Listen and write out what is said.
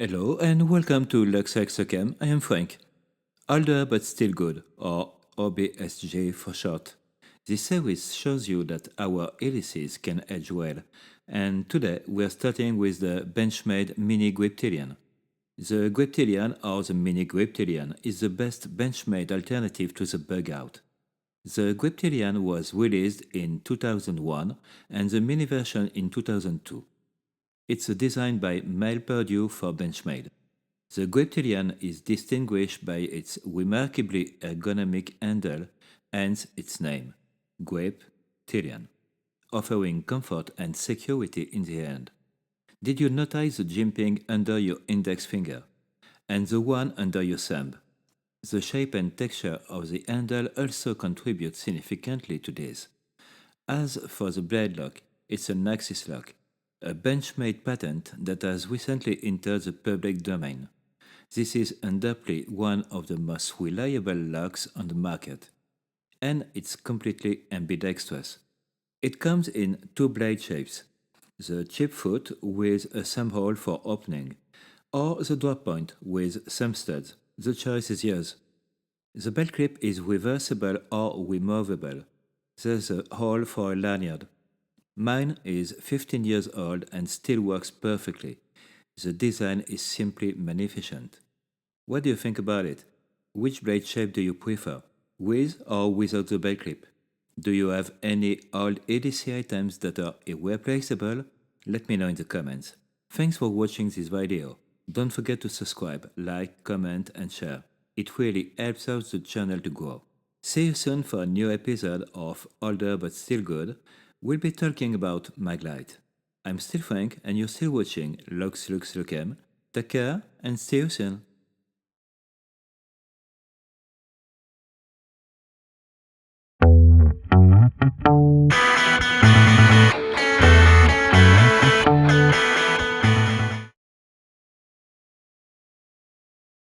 Hello and welcome to Lux Lux Lucem. I am Frank. Older but still good, or OBSG for short. This series shows you that our hélices can age well, and today we are starting with the Benchmade Mini Griptilian. The Griptilian or the Mini Griptilian is the best Benchmade alternative to the Bugout. The Griptilian was released in 2001 and the mini version in 2002. It's designed by Mail Purdue for Benchmade. The Griptilian is distinguished by its remarkably ergonomic handle, hence its name, Griptilian, offering comfort and security in the hand. Did you notice the jimping under your index finger? And the one under your thumb? The shape and texture of the handle also contribute significantly to this. As for the blade lock, it's an axis lock, a Benchmade patent that has recently entered the public domain. This is undoubtedly one of the most reliable locks on the market, and it's completely ambidextrous. It comes in two blade shapes, the chip foot with a thumb hole for opening, or the drop point with thumb studs. The choice is yours. The belt clip is reversible or removable. There's a hole for a lanyard. Mine is 15 years old and still works perfectly. The design is simply magnificent. What do you think about it? Which blade shape do you prefer, with or without the belt clip? Do you have any old EDC items that are irreplaceable? Let me know in the comments. Thanks for watching this video. Don't forget to subscribe, like, comment and share. It really helps out the channel to grow. See you soon for a new episode of Older but Still Good. We'll be talking about Maglite. I'm still Frank and you're still watching Lux Lux Lucem. Take care and see you soon.